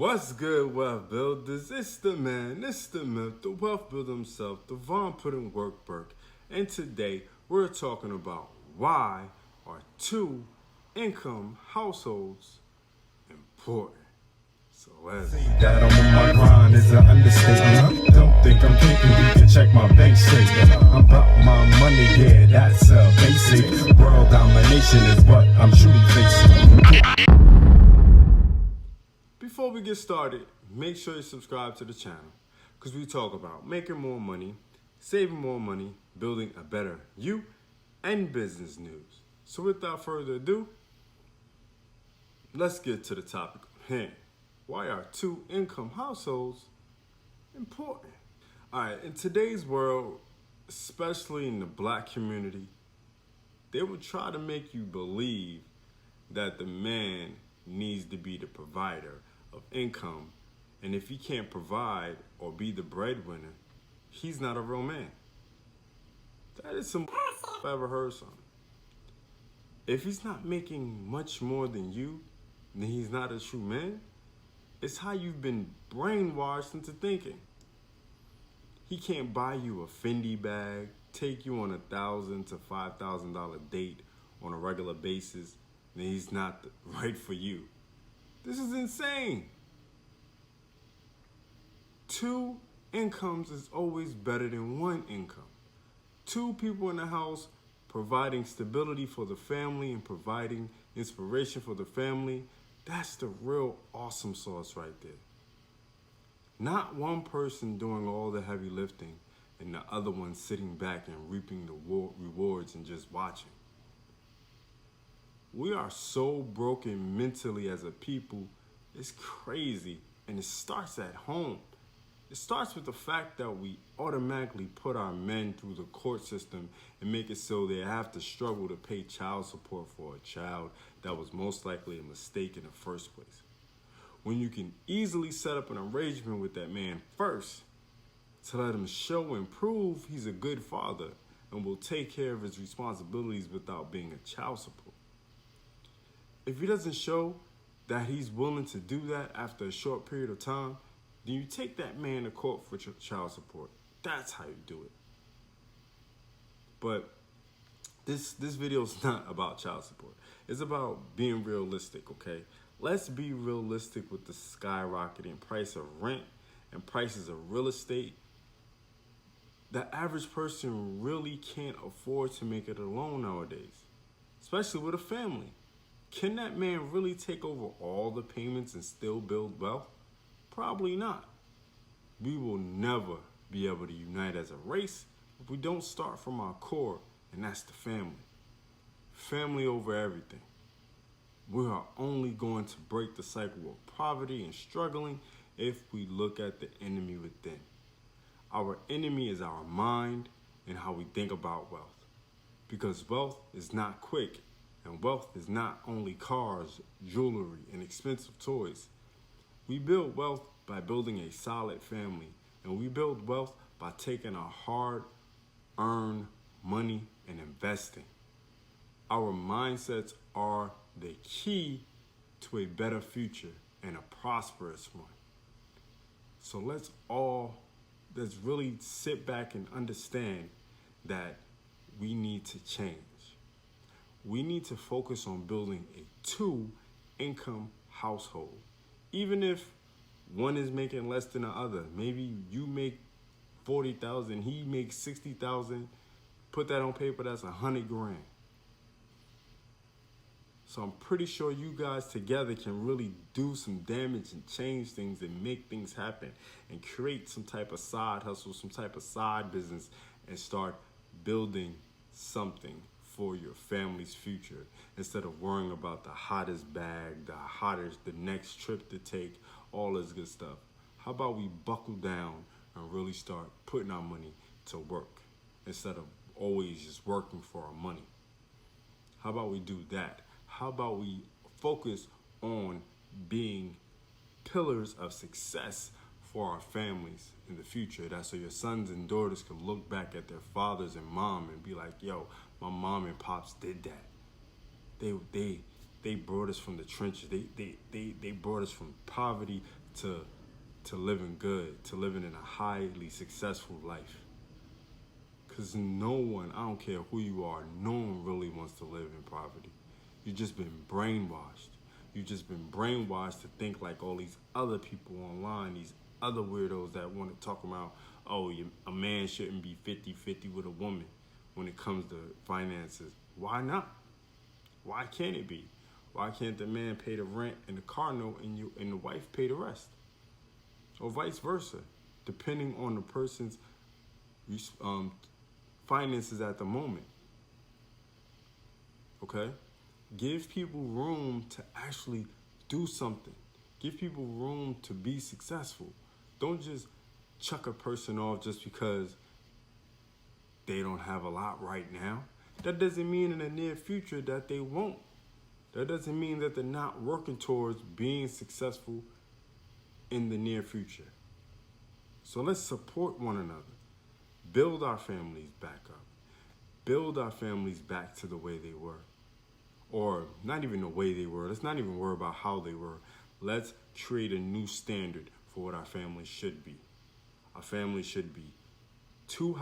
What's good, wealth builders? It's the man, it's the myth, the wealth builder himself, Devon Put in Work Burke. And today we're talking about why are two-income households important. So let's Say that I'm on my grind is an understatement. Don't think I'm thinking you can check my bank statement. I'm about my money, yeah, that's a basic. World domination is what I'm truly facing. Before we get started, make sure you subscribe to the channel because we talk about making more money, saving more money, building a better you, and business news. So without further ado, let's get to the topic of hand. Why are two-income households important? All right, in today's world, especially in the black community, they will try to make you believe that the man needs to be the provider of income, and if he can't provide or be the breadwinner, he's not a real man. That is some I've ever heard something. If he's not making much more than you, then he's not a true man. It's how you've been brainwashed into thinking. He can't buy you a Fendi bag, take you on $1,000 to $5,000 date on a regular basis, then he's not right for you. This is insane. Two incomes is always better than one income. Two people in the house providing stability for the family and providing inspiration for the family, that's the real awesome sauce right there. Not one person doing all the heavy lifting and the other one sitting back and reaping the rewards and just watching. We are so broken mentally as a people, it's crazy, and it starts at home. It starts with the fact that we automatically put our men through the court system and make it so they have to struggle to pay child support for a child that was most likely a mistake in the first place. When you can easily set up an arrangement with that man first to let him show and prove he's a good father and will take care of his responsibilities without being a child support. If he doesn't show that he's willing to do that after a short period of time, then you take that man to court for child support. That's how you do it. But this video is not about child support. It's about being realistic, okay? Let's be realistic with the skyrocketing price of rent and prices of real estate. The average person really can't afford to make it alone nowadays, especially with a family. Can that man really take over all the payments and still build wealth? Probably not. We will never be able to unite as a race if we don't start from our core, and that's the family. Family over everything. We are only going to break the cycle of poverty and struggling if we look at the enemy within. Our enemy is our mind and how we think about wealth. Because wealth is not quick. And wealth is not only cars, jewelry, and expensive toys. We build wealth by building a solid family. And we build wealth by taking our hard-earned money and investing. Our mindsets are the key to a better future and a prosperous one. So let's really sit back and understand that we need to change. We need to focus on building a two-income household. Even if one is making less than the other, maybe you make $40,000, he makes $60,000. Put that on paper, that's $100,000. So I'm pretty sure you guys together can really do some damage and change things and make things happen and create some type of side hustle, some type of side business, and start building something for your family's future instead of worrying about the hottest bag, the next trip to take, all this good stuff. How about we buckle down and really start putting our money to work instead of always just working for our money? How about we do that? How about we focus on being pillars of success for our families in the future? That's so your sons and daughters can look back at their fathers and mom and be like, yo, my mom and pops did that. They brought us from the trenches. They brought us from poverty to living good, to living in a highly successful life. Because no one, I don't care who you are, no one really wants to live in poverty. You've just been brainwashed. You've just been brainwashed to think like all these other people online, these other weirdos that want to talk about, oh, a man shouldn't be 50-50 with a woman when it comes to finances. Why not? Why can't it be? Why can't the man pay the rent and the car note and the wife pay the rest? Or vice versa, depending on the person's finances at the moment. Okay? Give people room to actually do something. Give people room to be successful. Don't just chuck a person off just because they don't have a lot right now. That doesn't mean in the near future that they won't. That doesn't mean that they're not working towards being successful in the near future. So let's support one another. Build our families back up. Build our families back to the way they were. Or not even the way they were. Let's not even worry about how they were. Let's create a new standard for what our family should be. Our family should be two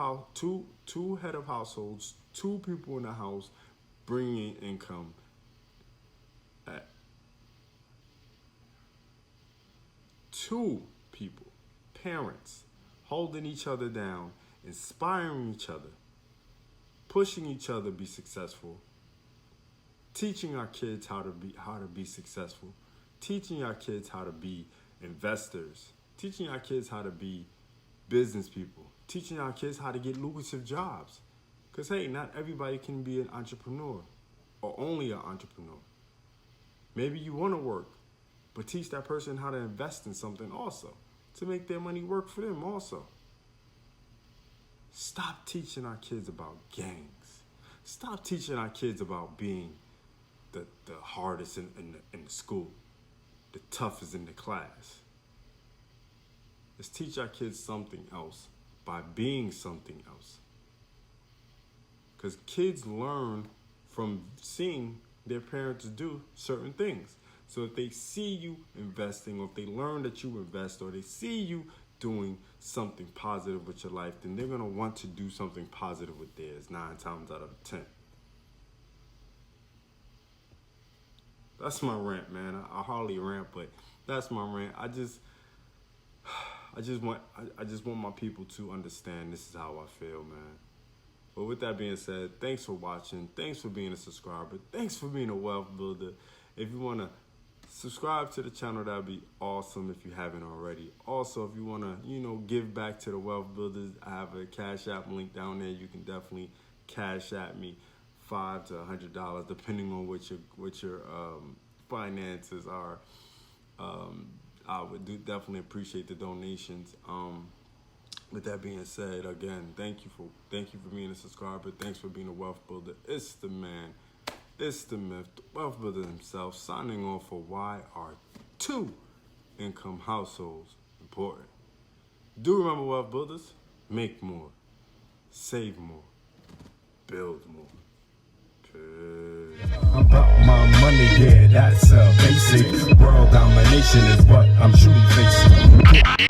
head of households, 2 people in the house bringing in income at 2 people, parents, holding each other down, inspiring each other, pushing each other to be successful, teaching our kids how to be successful, teaching our kids how to be investors, teaching our kids how to be business people, teaching our kids how to get lucrative jobs. Because, hey, not everybody can be an entrepreneur or only an entrepreneur. Maybe you want to work, but teach that person how to invest in something also to make their money work for them also. Stop teaching our kids about gangs. Stop teaching our kids about being the hardest in the school, the toughest in the class. Let's teach our kids something else by being something else. Because kids learn from seeing their parents do certain things. So if they see you investing, or if they learn that you invest, or they see you doing something positive with your life, then they're going to want to do something positive with theirs 9 times out of 10. That's my rant, man. I hardly rant, but that's my rant. I just want my people to understand this is how I feel, man. But with that being said, thanks for watching. Thanks for being a subscriber. Thanks for being a wealth builder. If you want to subscribe to the channel, that'd be awesome if you haven't already. Also, if you want to, give back to the wealth builders, I have a Cash App link down there. You can definitely Cash App me $5 to $100, depending on what your finances are. I would definitely appreciate the donations. With that being said, again, thank you for being a subscriber. Thanks for being a wealth builder. It's the man, it's the myth, the wealth builder himself, signing off for why are 2 income households important. Do remember, wealth builders, make more, save more, build more. I'm about my money, yeah, that's basic. World domination is what I'm truly facing.